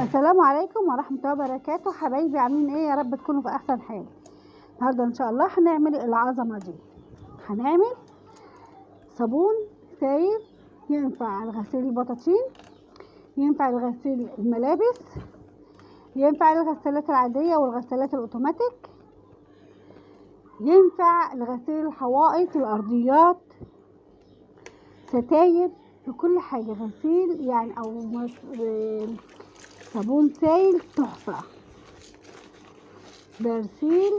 السلام عليكم ورحمة الله وبركاته. حبايبي عاملين ايه؟ يا رب تكونوا في احسن حال. النهارده ان شاء الله هنعمل العظمة دي. هنعمل صابون سائل ينفع لغسيل البطاطين، ينفع لغسيل الملابس، ينفع الغسالات العادية والغسالات الاوتوماتيك، ينفع لغسيل الحوائط، الارضيات، ستاير، لكل حاجة غسيل يعني صابون سائل تحفة، برسيل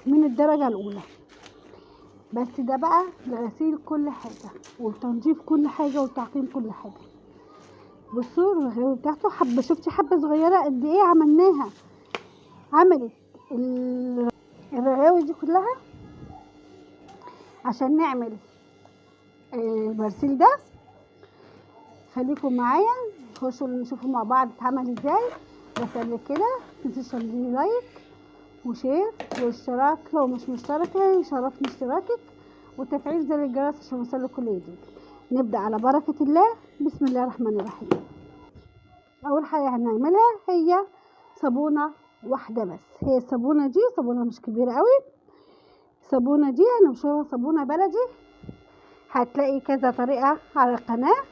من الدرجة الأولى. بس ده بقى لغسيل كل حاجة وتنظيف كل حاجة وتعقيم كل حاجة. بصوا الرغاوي بتاعته شفتي حبة صغيرة قد ايه عملناها، عملت الرغاوي دي كلها عشان نعمل البرسيل ده. خليكم معايا نخشوا نشوفوا مع بعض اتعمل ازاي. بس قبل كده متنسوش تعملي لايك وشير واشتراك لو مش مشتركة، يشرفني اشتراكك وتفعيل زر الجرس عشان يوصلك كل جديد. نبدأ على بركة الله. بسم الله الرحمن الرحيم. أول حاجة هنعملها هي صابونة واحدة بس. هي الصابونة دي صابونة مش كبيرة قوي. الصابونة دي هنبشرها صابونة بلدي، هتلاقي كذا طريقة على القناة.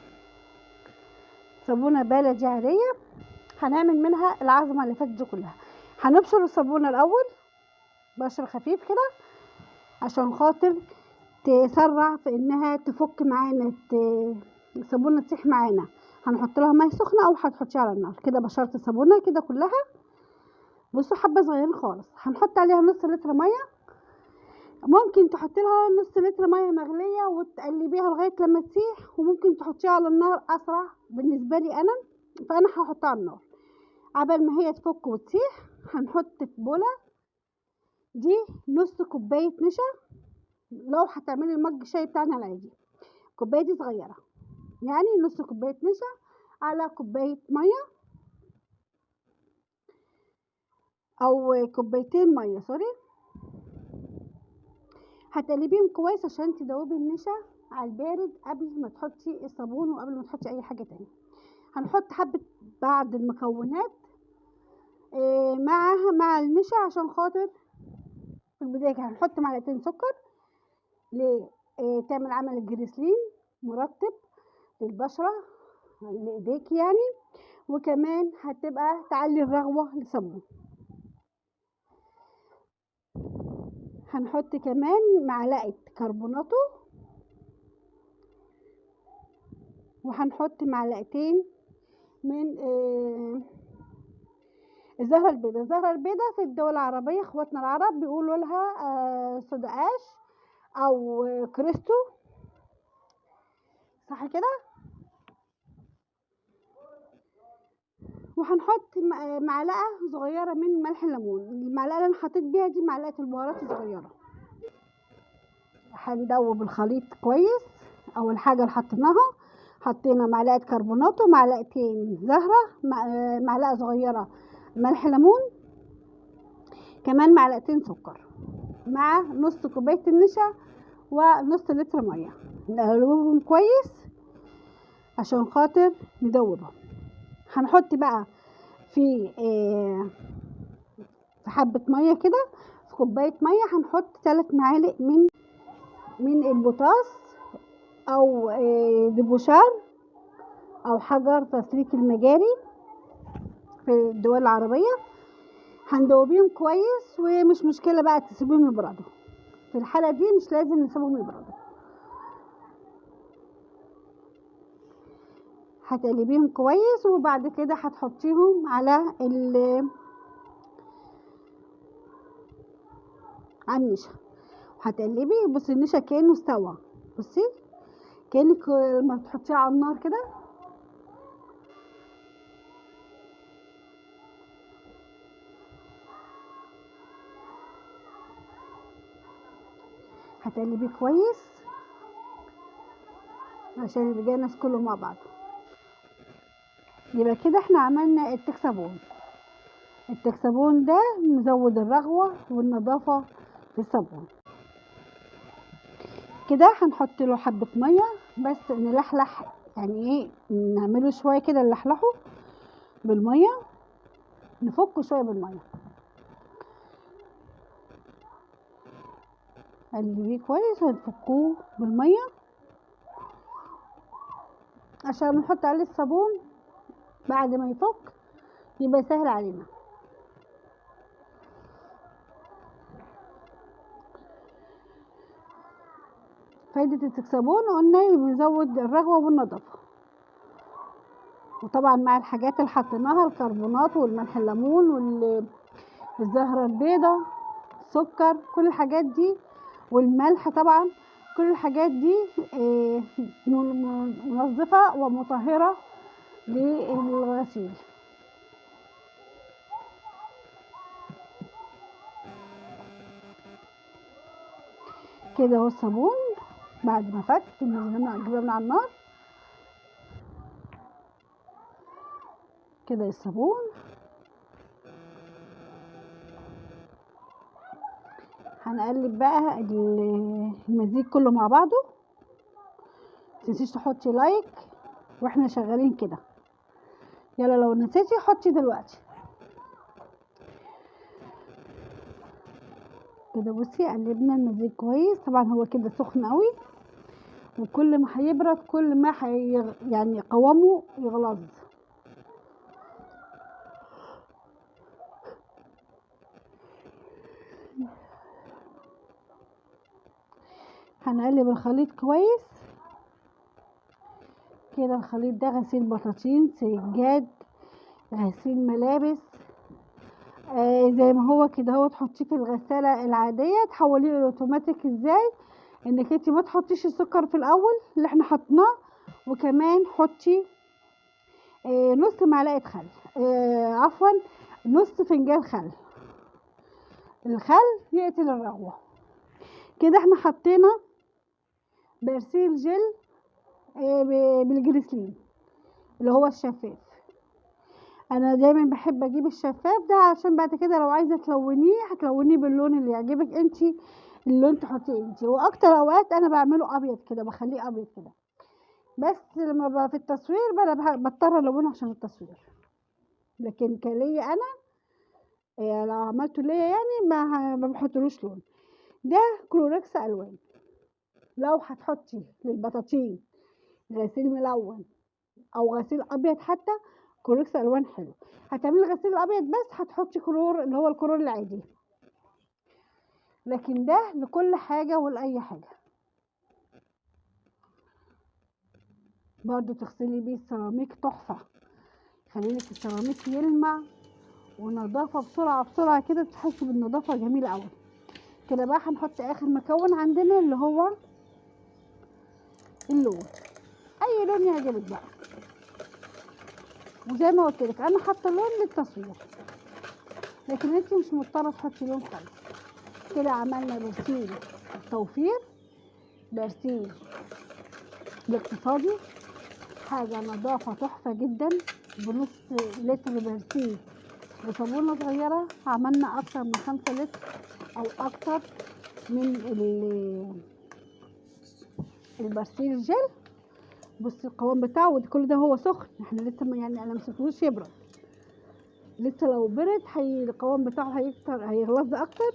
صابونة بلدي عادية هنعمل منها العظمة اللي فاتت دي كلها. هنبشر الصابونة الأول بشر خفيف كده عشان خاطر تسرع في انها تفك معانا، الصابونه تسيح معانا. هنحط لها ميه سخنه او هتحطيها على النار كده. بشرت الصابونه كده كلها. بصوا حبه صغيرين خالص. هنحط عليها نص لتر ميه. ممكن تحطي لها نص لتر ميه مغليه وتقلبيها لغايه لما تسيح، وممكن تحطيها على النار اسرع بالنسبه لي انا، فانا هحطها على النار عبال ما هي تفك وتسيح. هنحط في بوله دي نص كوبايه نشا. لو هتعملي المج شاي بتاعنا العادي، كوبايه دي صغيره، يعني نص كوبايه نشا على كوبايه ميه او كوبايتين ميه سوري. هتقلبيهم كويس عشان تدوبي النشا على البارد قبل ما تحطي الصابون وقبل ما تحطي اي حاجه تاني. هنحط حبه بعض المكونات مع النشا عشان خاطر في البدايه هنحط معلقتين سكر تعمل عمل الجريسلين مرطب للبشره لايديك يعني، وكمان هتبقى تعلي الرغوه للصابون. هنحط كمان معلقه كربوناتو، وهنحط معلقتين من الزهرة البيضاء. الزهرة البيضاء في الدول العربية اخواتنا العرب بيقولوا لها صودا اش او كريستو، صح كده. وهنحط معلقة صغيرة من ملح الليمون. المعلقة اللي انا حطيت بيها دي معلقة البهارات الصغيرة. هندوب الخليط كويس. اول حاجة اللي حطينا معلقة كربوناتو، معلقتين زهرة، معلقة صغيرة ملح ليمون، كمان معلقتين سكر، مع نص كوباية النشا ونص لتر مية. نقلبهم كويس عشان خاطر ندوبهم. هنحط بقى في حبة مية كده، في كوباية مية هنحط 3 معالق من البوتاص او دبوشار او حجر تسليك المجاري في الدول العربية. هندوبيهم كويس ومش مشكلة بقى تسيبيهم يبردوا. في الحالة دي مش لازم نسيبهم يبردوا. هتقلبيهم كويس وبعد كده هتحطيهم على النشا. هتقلبي. بصي النشا كأنه استوى. بصي كأنك لما تحطيه على النار كده. هتقلبيه كويس عشان يتجانس كله مع بعض. يبقى كده احنا عملنا التكسبون. التكسبون ده مزود الرغوة والنظافة في الصابون. كده هنحط له حبة مية بس نلحلح، يعني ايه، نعمله شوية كده نلحلحه بالميه، نفكه شويه بالميه، قلبيه كويس وتفكوه بالميه عشان نحط عليه الصابون بعد ما يفك يبقى سهل علينا. فايدة الصابون قلنا بيزود الرغوة والنظافة، وطبعا مع الحاجات اللي حطيناها الكربونات والملح الليمون والزهرة البيضاء، السكر، كل الحاجات دي والملح طبعا، كل الحاجات دي منظفة ومطهرة للغسيل. كده اهو الصابون بعد ما فك نجيبه من على النار. كده الصابون هنقلب بقى المزيج كله مع بعضه. متنسيش تحطي لايك واحنا شغالين كده، يلا لو نسيتي حطي دلوقتي. كده بصي قلبنا المزيج كويس، طبعا هو كده سخن قوي، وكل ما هيبرد كل ما يعني قوامه يغلظ. هنقلب الخليط كويس. كده الخليط ده غسيل بطاطين، سجاد، غسيل ملابس، زي ما هو كده هو تحطيه في الغسالة العادية تحوليه الاوتوماتيك. ازاي؟ انك انت ما تحطيش السكر في الاول اللي احنا حطيناه، وكمان حطي نص معلقة خل، عفوا نص فنجان خل. الخل يقتل الرغوة. كده احنا حطينا برسيل جل بالجليسرين اللي هو الشفاف. انا دايما بحب اجيب الشفاف ده عشان بعد كده لو عايزه تلونيه هتلونيه باللون اللي يعجبك انتي، اللون تحطيه انتي. واكتر اوقات انا بعمله ابيض كده، بخليه ابيض كده، بس لما بقى في التصوير بضطر الونه عشان التصوير. لكن كليا انا لو عملته ليا يعني ما بحطلوش لون. ده كلوركس الوان. لو هتحطي للبطاطين غسيل ملون او غسيل ابيض حتى، كلوركس الوان حلو. هتعملي غسيل الابيض بس هتحطي كلور اللي هو الكلور العادي، لكن ده لكل حاجه ولاي حاجه. برضو تغسلي بيه السيراميك تحفه، خليلك السيراميك يلمع ونظافه بسرعه بسرعه كده، تحسي بالنظافه جميله قوي. كده بقى هنحط اخر مكون عندنا اللي هو اللون، اي لون يعجبك بقى. وزي ما قلت لك انا حاطه لون للتصوير، لكن انت مش مضطره تحطي لون خالص. كده عملنا برسيل التوفير، برسيل الاقتصادي، حاجه نظافه تحفه جدا، بنص لتر برسيل بصابونه صغيره عملنا اكتر من 5 لتر او اكتر من البرسيل الجل. بصي القوام بتاعه، وكل ده هو سخن، احنا لسه يعني انا مسيبهوش يبرد، لسه لو برد القوام بتاعه هيغلظ اكتر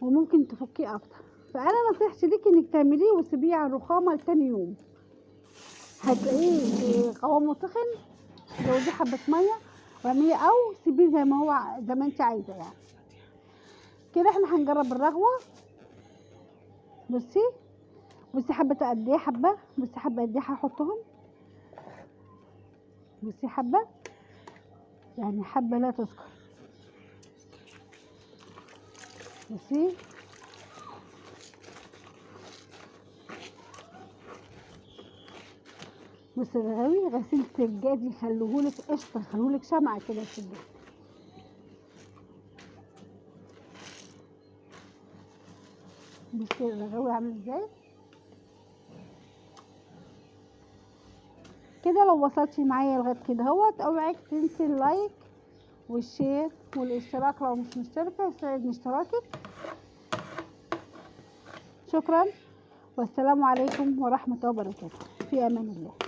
وممكن تفكيه اكتر. فانا نصيحتي ليكي انك تعمليه وتسيبيه على الرخامه لتاني يوم، هتلاقيه قوامه سخن، زوديه حبه ميه واعمليه، او سيبيه زي ما هو زي ما انت عايزه يعني. كده احنا هنجرب الرغوه. بصي حبه قد ايه، حبه، بصي حبه قد ايه هحطهم، بصي حبه يعني حبه لا تذكر. بصي الرغاوي غسيل سجاد يخلوهولك قشطه، يخلوهولك شمعه كده السجاد. بصي الرغاوي عامل ازاي. كده لو وصلتي معايا لغايه كده اهوت، اوعك تنسي اللايك والشير والاشتراك لو مش مشتركه، يسعدني اشتراكك. شكرا والسلام عليكم ورحمه الله وبركاته، في امان الله.